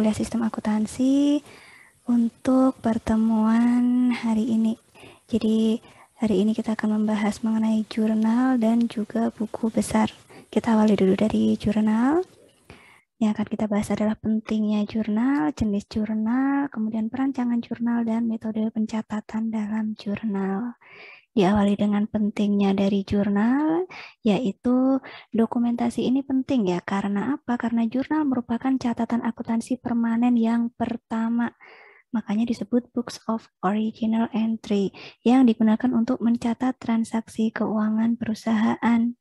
kuliah sistem akuntansi untuk pertemuan hari ini. Jadi hari ini kita akan membahas mengenai jurnal dan juga buku besar. Kita awali dulu dari jurnal. Yang akan kita bahas adalah pentingnya jurnal, jenis jurnal, kemudian perancangan jurnal, dan metode pencatatan dalam jurnal. Diawali dengan pentingnya dari jurnal, yaitu dokumentasi ini penting ya. Karena apa? Karena jurnal merupakan catatan akuntansi permanen yang pertama. Makanya disebut Books of Original Entry yang digunakan untuk mencatat transaksi keuangan perusahaan.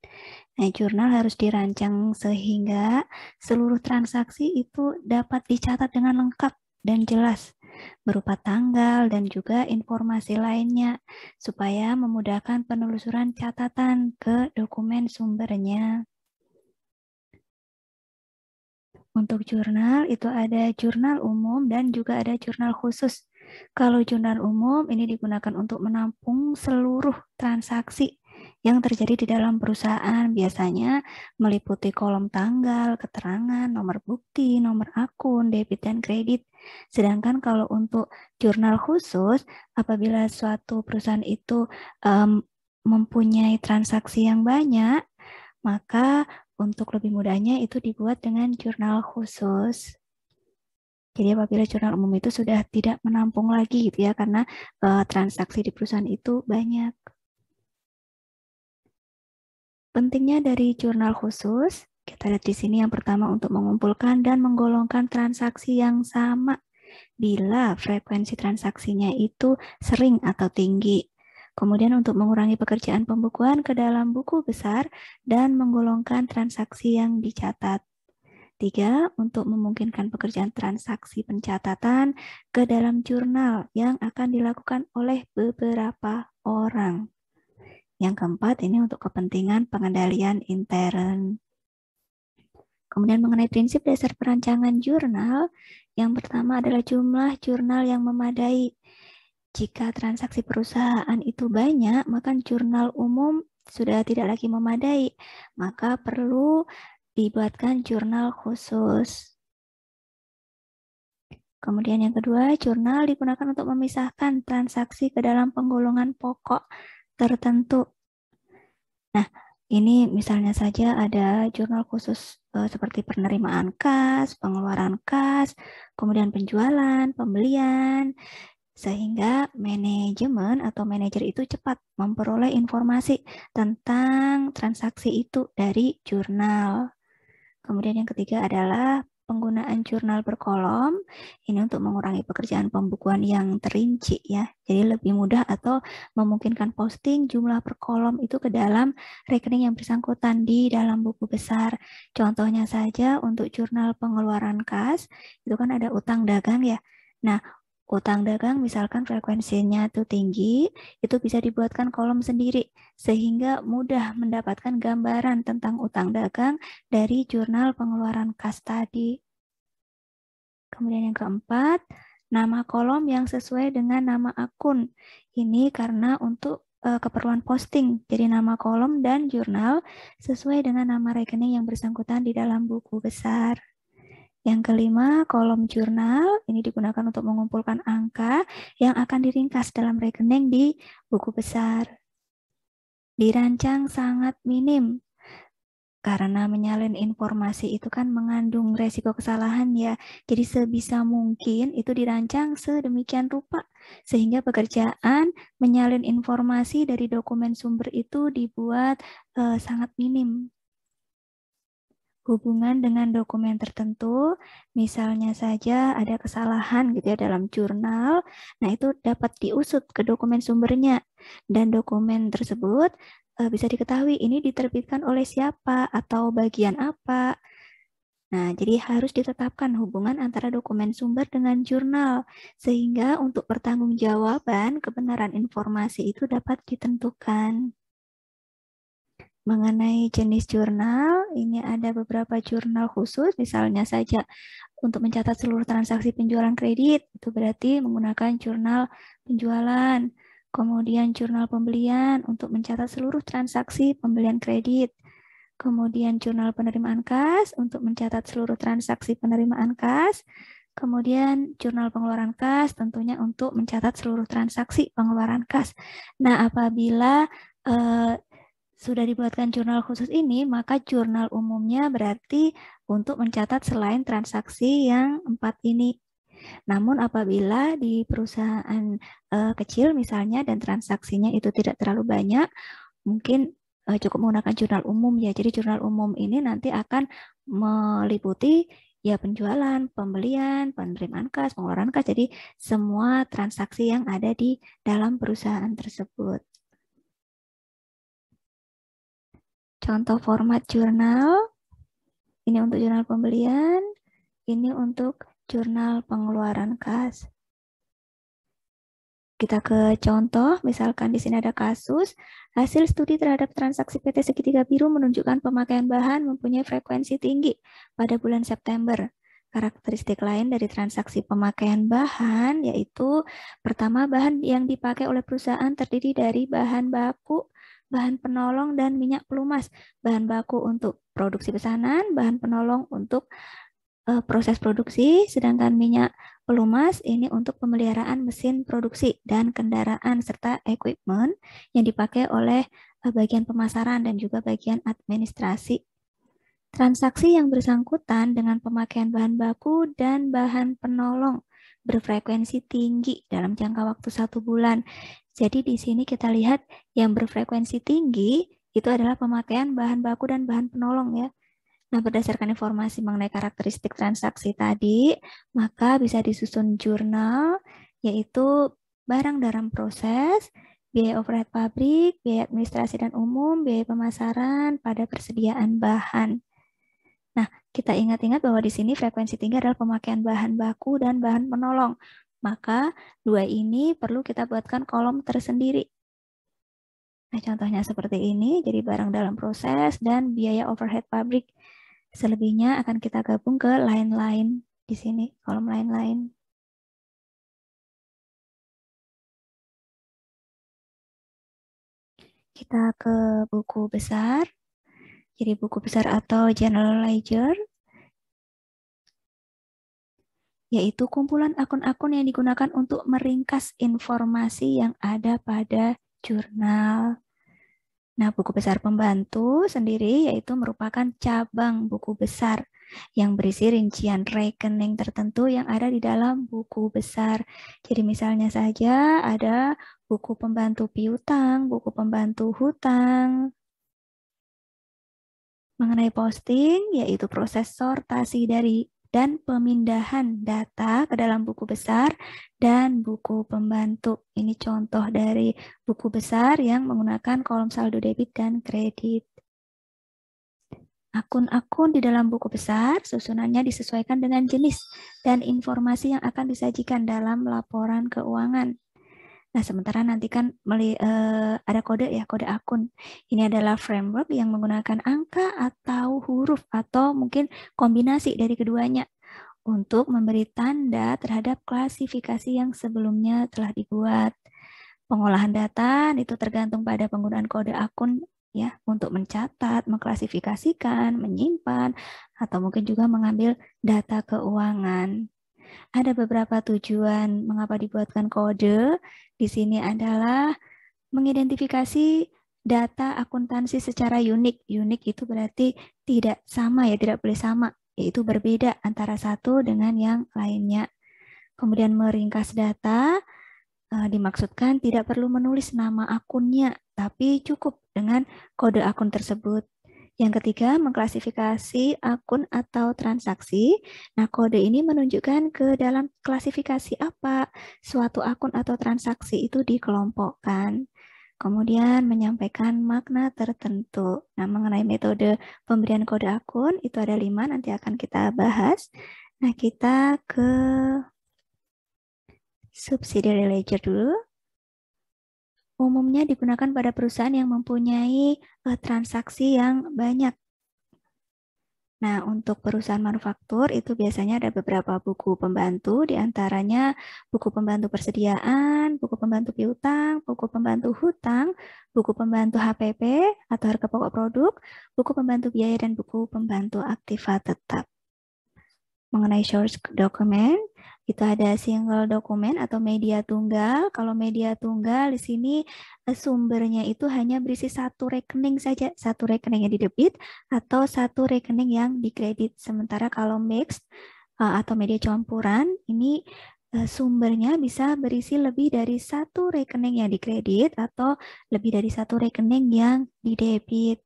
Nah, jurnal harus dirancang sehingga seluruh transaksi itu dapat dicatat dengan lengkap dan jelas berupa tanggal dan juga informasi lainnya supaya memudahkan penelusuran catatan ke dokumen sumbernya. Untuk jurnal itu ada jurnal umum dan juga ada jurnal khusus. Kalau jurnal umum ini digunakan untuk menampung seluruh transaksi yang terjadi di dalam perusahaan, biasanya meliputi kolom tanggal, keterangan, nomor bukti, nomor akun, debit dan kredit. Sedangkan kalau untuk jurnal khusus, apabila suatu perusahaan itu mempunyai transaksi yang banyak, maka untuk lebih mudahnya itu dibuat dengan jurnal khusus. Jadi apabila jurnal umum itu sudah tidak menampung lagi gitu ya, karena transaksi di perusahaan itu banyak. Pentingnya dari jurnal khusus, kita lihat di sini yang pertama untuk mengumpulkan dan menggolongkan transaksi yang sama bila frekuensi transaksinya itu sering atau tinggi. Kemudian untuk mengurangi pekerjaan pembukuan ke dalam buku besar dan menggolongkan transaksi yang dicatat. 3. Untuk memungkinkan pekerjaan transaksi pencatatan ke dalam jurnal yang akan dilakukan oleh beberapa orang. Yang keempat, ini untuk kepentingan pengendalian intern. Kemudian mengenai prinsip dasar perancangan jurnal, yang pertama adalah jumlah jurnal yang memadai. Jika transaksi perusahaan itu banyak, maka jurnal umum sudah tidak lagi memadai, maka perlu dibuatkan jurnal khusus. Kemudian yang kedua, jurnal digunakan untuk memisahkan transaksi ke dalam penggolongan pokok tertentu. Nah, ini misalnya saja ada jurnal khusus seperti penerimaan kas, pengeluaran kas, kemudian penjualan, pembelian, sehingga manajemen atau manajer itu cepat memperoleh informasi tentang transaksi itu dari jurnal. Kemudian yang ketiga adalah penggunaan jurnal berkolom, ini untuk mengurangi pekerjaan pembukuan yang terinci ya. Jadi lebih mudah atau memungkinkan posting jumlah per kolom itu ke dalam rekening yang bersangkutan di dalam buku besar. Contohnya saja untuk jurnal pengeluaran kas, itu kan ada utang dagang ya. Nah, utang dagang misalkan frekuensinya itu tinggi, itu bisa dibuatkan kolom sendiri sehingga mudah mendapatkan gambaran tentang utang dagang dari jurnal pengeluaran kas tadi. Kemudian yang keempat, nama kolom yang sesuai dengan nama akun. Ini karena untuk keperluan posting. Jadi nama kolom dan jurnal sesuai dengan nama rekening yang bersangkutan di dalam buku besar. Yang kelima, kolom jurnal ini digunakan untuk mengumpulkan angka yang akan diringkas dalam rekening di buku besar. Dirancang sangat minim, karena menyalin informasi itu kan mengandung resiko kesalahan ya. Jadi sebisa mungkin itu dirancang sedemikian rupa, sehingga pekerjaan menyalin informasi dari dokumen sumber itu dibuat sangat minim. Hubungan dengan dokumen tertentu, misalnya saja ada kesalahan gitu ya dalam jurnal, nah itu dapat diusut ke dokumen sumbernya dan dokumen tersebut bisa diketahui ini diterbitkan oleh siapa atau bagian apa. Nah, jadi harus ditetapkan hubungan antara dokumen sumber dengan jurnal sehingga untuk pertanggungjawaban kebenaran informasi itu dapat ditentukan. Mengenai jenis jurnal, ini ada beberapa jurnal khusus, misalnya saja untuk mencatat seluruh transaksi penjualan kredit, itu berarti menggunakan jurnal penjualan. Kemudian jurnal pembelian untuk mencatat seluruh transaksi pembelian kredit. Kemudian jurnal penerimaan kas untuk mencatat seluruh transaksi penerimaan kas. Kemudian jurnal pengeluaran kas tentunya untuk mencatat seluruh transaksi pengeluaran kas. Nah, apabila sudah dibuatkan jurnal khusus ini, maka jurnal umumnya berarti untuk mencatat selain transaksi yang 4 ini. Namun apabila di perusahaan kecil misalnya dan transaksinya itu tidak terlalu banyak, mungkin cukup menggunakan jurnal umum ya. Jadi jurnal umum ini nanti akan meliputi ya penjualan, pembelian, penerimaan kas, pengeluaran kas. Jadi semua transaksi yang ada di dalam perusahaan tersebut. Contoh format jurnal, ini untuk jurnal pembelian, ini untuk jurnal pengeluaran kas. Kita ke contoh, misalkan di sini ada kasus, hasil studi terhadap transaksi PT Segitiga Biru menunjukkan pemakaian bahan mempunyai frekuensi tinggi pada bulan September. Karakteristik lain dari transaksi pemakaian bahan yaitu pertama, bahan yang dipakai oleh perusahaan terdiri dari bahan baku, bahan penolong, dan minyak pelumas. Bahan baku untuk produksi pesanan, bahan penolong untuk proses produksi, sedangkan minyak pelumas ini untuk pemeliharaan mesin produksi dan kendaraan serta equipment yang dipakai oleh bagian pemasaran dan juga bagian administrasi. Transaksi yang bersangkutan dengan pemakaian bahan baku dan bahan penolong berfrekuensi tinggi dalam jangka waktu 1 bulan. Jadi di sini kita lihat yang berfrekuensi tinggi itu adalah pemakaian bahan baku dan bahan penolong ya. Nah, berdasarkan informasi mengenai karakteristik transaksi tadi, maka bisa disusun jurnal, yaitu barang dalam proses, biaya overhead pabrik, biaya administrasi dan umum, biaya pemasaran pada persediaan bahan. Nah, kita ingat-ingat bahwa di sini frekuensi tinggi adalah pemakaian bahan baku dan bahan penolong. Maka dua ini perlu kita buatkan kolom tersendiri. Nah, contohnya seperti ini, jadi barang dalam proses dan biaya overhead pabrik. Selebihnya akan kita gabung ke line-line di sini, kolom line-line. Kita ke buku besar. Jadi buku besar atau general ledger, yaitu kumpulan akun-akun yang digunakan untuk meringkas informasi yang ada pada jurnal. Nah, buku besar pembantu sendiri yaitu merupakan cabang buku besar yang berisi rincian rekening tertentu yang ada di dalam buku besar. Jadi misalnya saja ada buku pembantu piutang, buku pembantu hutang. Mengenai posting, yaitu proses sortasi dari dan pemindahan data ke dalam buku besar dan buku pembantu. Ini contoh dari buku besar yang menggunakan kolom saldo debit dan kredit. Akun-akun di dalam buku besar susunannya disesuaikan dengan jenis dan informasi yang akan disajikan dalam laporan keuangan. Nah, sementara nanti kan ada kode ya, kode akun. Ini adalah framework yang menggunakan angka atau huruf atau mungkin kombinasi dari keduanya untuk memberi tanda terhadap klasifikasi yang sebelumnya telah dibuat. Pengolahan data itu tergantung pada penggunaan kode akun ya untuk mencatat, mengklasifikasikan, menyimpan, atau mungkin juga mengambil data keuangan. Ada beberapa tujuan mengapa dibuatkan kode. Di sini adalah mengidentifikasi data akuntansi secara unik. Unik itu berarti tidak sama ya, tidak boleh sama, yaitu berbeda antara satu dengan yang lainnya. Kemudian meringkas data, dimaksudkan tidak perlu menulis nama akunnya, tapi cukup dengan kode akun tersebut. Yang ketiga, mengklasifikasi akun atau transaksi. Nah, kode ini menunjukkan ke dalam klasifikasi apa suatu akun atau transaksi itu dikelompokkan. Kemudian menyampaikan makna tertentu. Nah, mengenai metode pemberian kode akun, itu ada 5, nanti akan kita bahas. Nah, kita ke subsidiary ledger dulu. Umumnya digunakan pada perusahaan yang mempunyai transaksi yang banyak. Nah, untuk perusahaan manufaktur itu biasanya ada beberapa buku pembantu, diantaranya buku pembantu persediaan, buku pembantu piutang, buku pembantu hutang, buku pembantu HPP atau harga pokok produk, buku pembantu biaya, dan buku pembantu aktiva tetap. mengenai source document, itu ada single dokumen atau media tunggal. Kalau media tunggal di sini sumbernya itu hanya berisi satu rekening saja, satu rekening yang di debit atau satu rekening yang di kredit. Sementara kalau mixed atau media campuran, ini sumbernya bisa berisi lebih dari satu rekening yang di kredit atau lebih dari satu rekening yang di debit.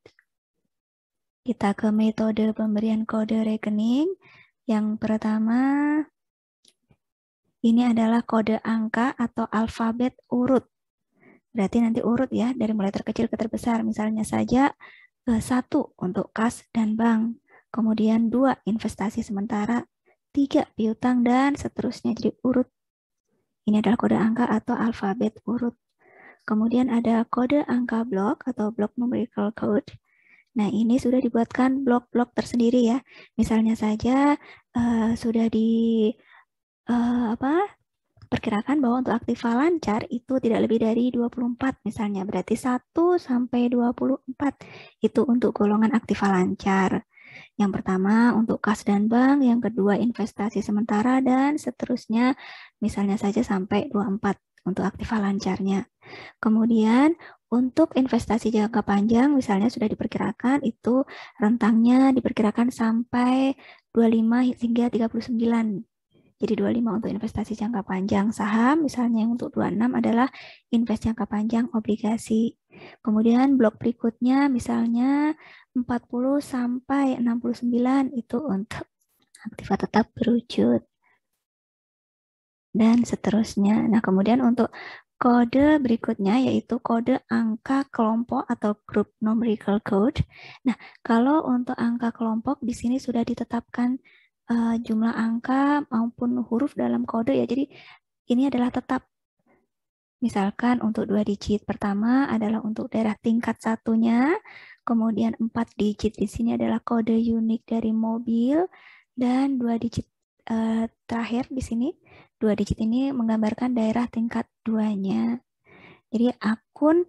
Kita ke metode pemberian kode rekening. Yang pertama, ini adalah kode angka atau alfabet urut. Berarti nanti urut ya, dari mulai terkecil ke terbesar. Misalnya saja 1 untuk kas dan bank. Kemudian 2 investasi sementara, 3 piutang, dan seterusnya. Jadi urut. Ini adalah kode angka atau alfabet urut. Kemudian ada kode angka blok atau block numerical code. Nah, ini sudah dibuatkan blok-blok tersendiri ya. Misalnya saja sudah perkirakan bahwa untuk aktiva lancar itu tidak lebih dari 24 misalnya. Berarti 1 sampai 24 itu untuk golongan aktiva lancar. Yang pertama untuk kas dan bank, yang kedua investasi sementara, dan seterusnya misalnya saja sampai 24 untuk aktiva lancarnya. Kemudian untuk investasi jangka panjang misalnya sudah diperkirakan itu rentangnya diperkirakan sampai 25 hingga 39. Jadi 25 untuk investasi jangka panjang saham, misalnya yang untuk 26 adalah invest jangka panjang obligasi. Kemudian blok berikutnya misalnya 40 sampai 69 itu untuk aktiva tetap berwujud. Dan seterusnya. Nah, kemudian untuk kode berikutnya yaitu kode angka kelompok atau group numerical code. Nah, kalau untuk angka kelompok di sini sudah ditetapkan jumlah angka maupun huruf dalam kode ya. Jadi ini adalah tetap. Misalkan untuk 2 digit pertama adalah untuk daerah tingkat satunya, kemudian 4 digit di sini adalah kode unik dari mobil, dan 2 digit terakhir di sini, 2 digit ini menggambarkan daerah tingkat 2-nya. Jadi akun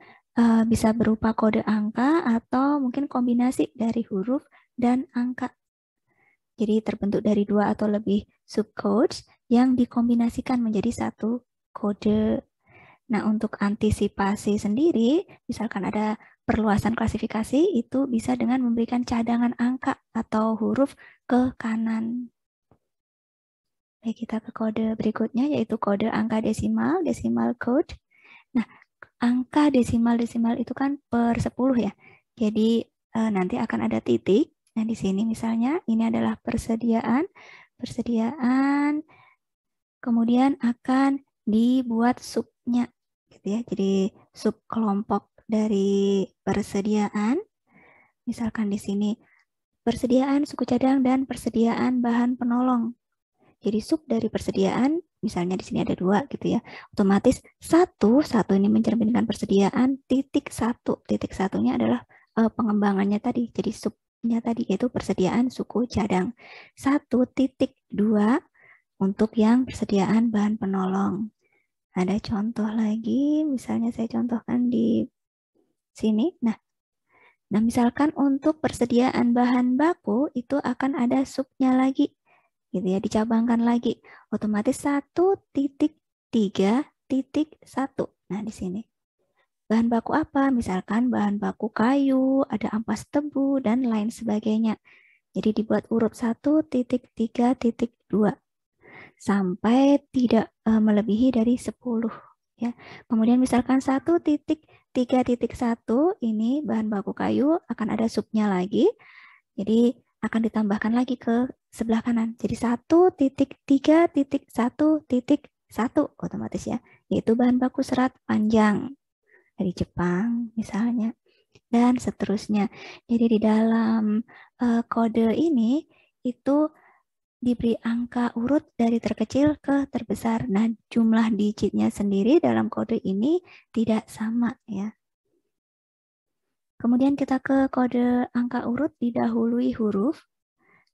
bisa berupa kode angka atau mungkin kombinasi dari huruf dan angka. Jadi terbentuk dari 2 atau lebih subcodes yang dikombinasikan menjadi satu kode. Nah, untuk antisipasi sendiri, misalkan ada perluasan klasifikasi, itu bisa dengan memberikan cadangan angka atau huruf ke kanan. Baik, kita ke kode berikutnya, yaitu kode angka desimal, decimal code. Nah, angka desimal-desimal itu kan per 10 ya. Jadi nanti akan ada titik. Nah, di sini misalnya ini adalah persediaan, kemudian akan dibuat subnya, gitu ya. Jadi sub kelompok dari persediaan. Misalkan di sini persediaan suku cadang dan persediaan bahan penolong. Jadi sub dari persediaan, misalnya di sini ada 2 gitu ya. Otomatis satu ini mencerminkan persediaan, titik satunya adalah pengembangannya tadi. Jadi subnya tadi yaitu persediaan suku cadang. 1.2 untuk yang persediaan bahan penolong. Ada contoh lagi, misalnya saya contohkan di sini. Nah, misalkan untuk persediaan bahan baku itu akan ada subnya lagi. Gitu ya, dicabangkan lagi. Otomatis 1.3.1. Nah, di sini. Bahan baku apa? Misalkan bahan baku kayu, ada ampas tebu, dan lain sebagainya. Jadi dibuat urut 1.3.2 sampai tidak melebihi dari 10. Ya. Kemudian misalkan 1.3.1 ini bahan baku kayu akan ada subnya lagi. Jadi akan ditambahkan lagi ke sebelah kanan. Jadi 1.3.1.1 otomatis ya, yaitu bahan baku serat panjang dari Jepang misalnya, dan seterusnya. Jadi di dalam kode ini itu diberi angka urut dari terkecil ke terbesar. Nah, jumlah digitnya sendiri dalam kode ini tidak sama ya. Kemudian kita ke kode angka urut didahului huruf.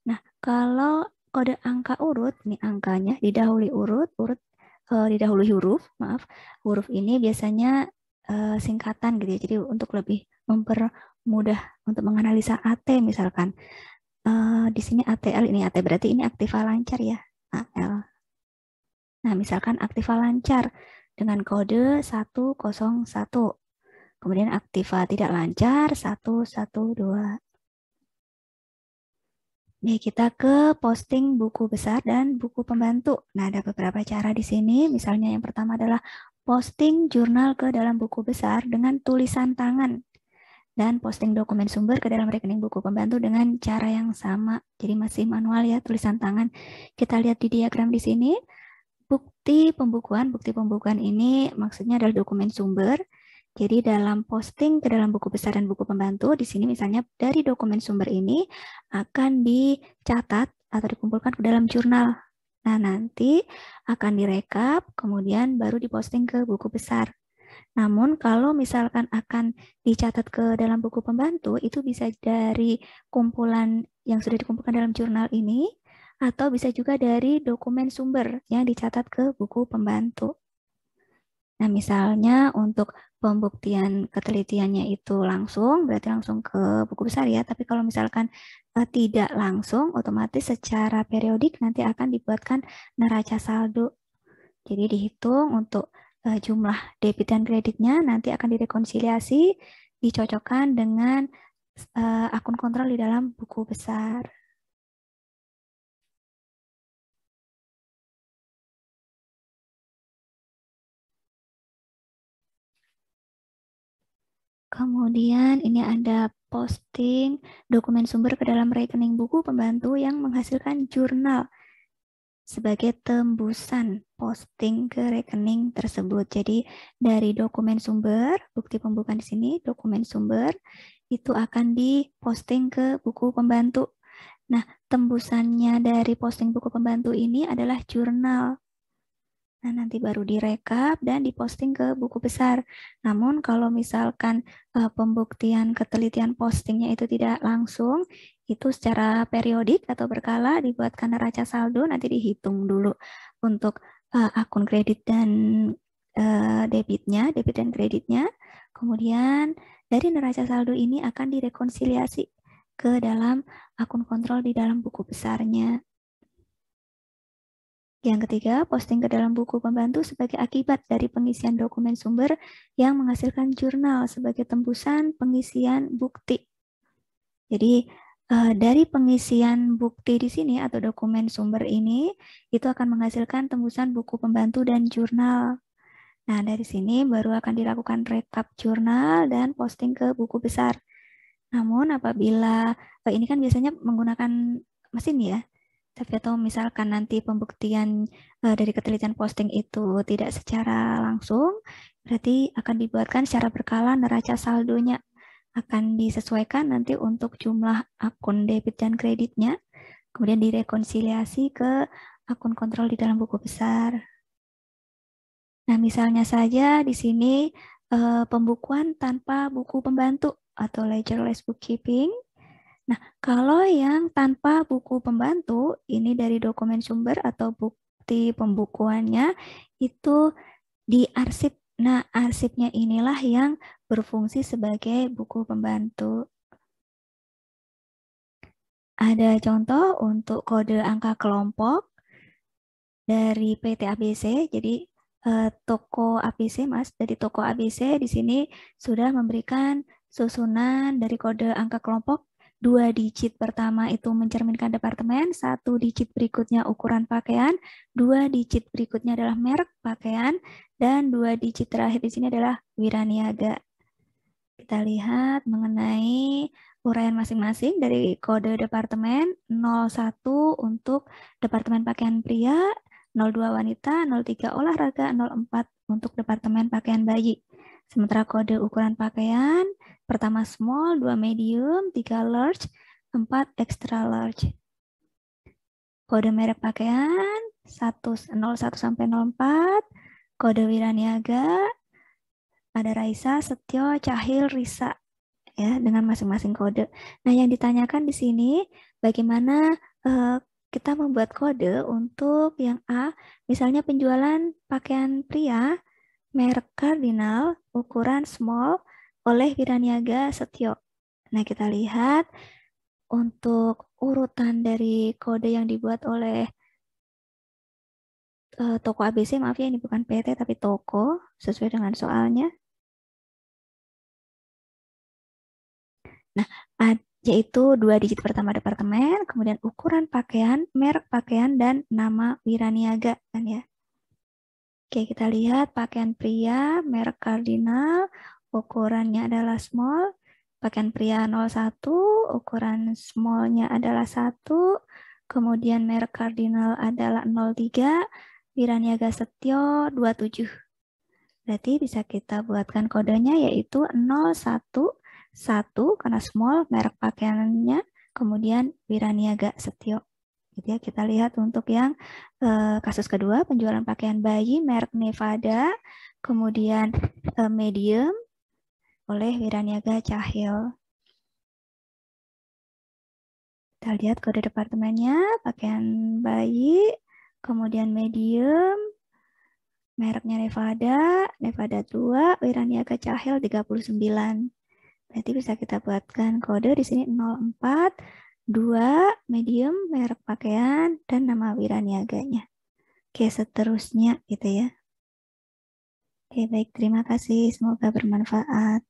Nah, kalau kode angka urut, ini angkanya didahului didahului huruf, huruf ini biasanya singkatan gitu ya. Jadi untuk lebih mempermudah untuk menganalisa AT misalkan. di sini ATL, ini AT berarti ini aktiva lancar ya, AL. Nah, misalkan aktiva lancar dengan kode 101. Kemudian aktiva tidak lancar 112. Nih, kita ke posting buku besar dan buku pembantu. Nah, ada beberapa cara di sini. Misalnya yang pertama adalah posting jurnal ke dalam buku besar dengan tulisan tangan. Dan posting dokumen sumber ke dalam rekening buku pembantu dengan cara yang sama. Jadi masih manual ya, tulisan tangan. Kita lihat di diagram di sini. Bukti pembukuan ini maksudnya adalah dokumen sumber. Jadi dalam posting ke dalam buku besar dan buku pembantu, di sini misalnya dari dokumen sumber ini akan dicatat atau dikumpulkan ke dalam jurnal. Nah, nanti akan direkap, kemudian baru diposting ke buku besar. Namun kalau misalkan akan dicatat ke dalam buku pembantu, itu bisa dari kumpulan yang sudah dikumpulkan dalam jurnal ini, atau bisa juga dari dokumen sumber yang dicatat ke buku pembantu. Nah, misalnya untuk pembuktian ketelitiannya itu langsung, berarti langsung ke buku besar ya. Tapi kalau misalkan tidak langsung, otomatis secara periodik nanti akan dibuatkan neraca saldo. Jadi dihitung untuk jumlah debit dan kreditnya, nanti akan direkonsiliasi, dicocokkan dengan akun kontrol di dalam buku besar. Kemudian ini ada posting dokumen sumber ke dalam rekening buku pembantu yang menghasilkan jurnal sebagai tembusan posting ke rekening tersebut. Jadi dari dokumen sumber, bukti pembukaan di sini, dokumen sumber, itu akan diposting ke buku pembantu. Nah, tembusannya dari posting buku pembantu ini adalah jurnal. Nah, nanti baru direkap dan diposting ke buku besar. Namun kalau misalkan pembuktian ketelitian postingnya itu tidak langsung, itu secara periodik atau berkala dibuatkan neraca saldo, nanti dihitung dulu untuk akun kredit dan debitnya, debit dan kreditnya. Kemudian dari neraca saldo ini akan direkonsiliasi ke dalam akun kontrol di dalam buku besarnya. Yang ketiga, posting ke dalam buku pembantu sebagai akibat dari pengisian dokumen sumber yang menghasilkan jurnal sebagai tembusan pengisian bukti. Jadi, dari pengisian bukti di sini atau dokumen sumber ini, itu akan menghasilkan tembusan buku pembantu dan jurnal. Nah, dari sini baru akan dilakukan rekap jurnal dan posting ke buku besar. Namun, apabila ini kan biasanya menggunakan mesin ya, tapi atau misalkan nanti pembuktian dari ketelitian posting itu tidak secara langsung, berarti akan dibuatkan secara berkala neraca saldonya. Akan disesuaikan nanti untuk jumlah akun debit dan kreditnya, kemudian direkonsiliasi ke akun kontrol di dalam buku besar. Nah, misalnya saja di sini pembukuan tanpa buku pembantu atau ledgerless bookkeeping. Nah, kalau yang tanpa buku pembantu, ini dari dokumen sumber atau bukti pembukuannya itu diarsip. Nah, arsipnya inilah yang berfungsi sebagai buku pembantu. Ada contoh untuk kode angka kelompok dari PT ABC. Jadi toko ABC, Mas, dari toko ABC di sini sudah memberikan susunan dari kode angka kelompok. 2 digit pertama itu mencerminkan departemen, 1 digit berikutnya ukuran pakaian, 2 digit berikutnya adalah merek pakaian, dan 2 digit terakhir di sini adalah wiraniaga. Kita lihat mengenai uraian masing-masing dari kode departemen. 01 untuk departemen pakaian pria, 02 wanita, 03 olahraga, 04 untuk departemen pakaian bayi. Sementara kode ukuran pakaian, pertama small, 2 medium, 3 large, 4 extra large. Kode merek pakaian, 01 sampai 04, kode wiraniaga, ada Raisa, Setio, Cahil, Risa, ya, dengan masing-masing kode. Nah, yang ditanyakan di sini, bagaimana kita membuat kode untuk yang A, misalnya penjualan pakaian pria, merek Cardinal, ukuran small, oleh Wiraniaga Setio. Nah, kita lihat untuk urutan dari kode yang dibuat oleh toko ABC, maaf ya ini bukan PT tapi toko, sesuai dengan soalnya. Nah, yaitu 2 digit pertama departemen, kemudian ukuran pakaian, merek pakaian, dan nama wiraniaga kan ya. Oke, kita lihat pakaian pria, merek Cardinal, ukurannya adalah small. Pakaian pria 01, ukuran smallnya adalah 1. Kemudian merek Cardinal adalah 03, Wiraniaga Setio 27. Berarti bisa kita buatkan kodenya yaitu 011 karena small, merek pakaiannya, kemudian Wiraniaga Setio. Gitu ya, kita lihat untuk yang kasus kedua, penjualan pakaian bayi merek Nevada, kemudian medium oleh Wiraniaga Cahil. Kita lihat kode departemennya, pakaian bayi, kemudian medium, mereknya Nevada, Nevada 2, Wiraniaga Cahil 39. Berarti bisa kita buatkan kode di sini 04, 2, medium, merek pakaian, dan nama wiraniaganya. Oke, seterusnya gitu ya. Oke, baik. Terima kasih. Semoga bermanfaat.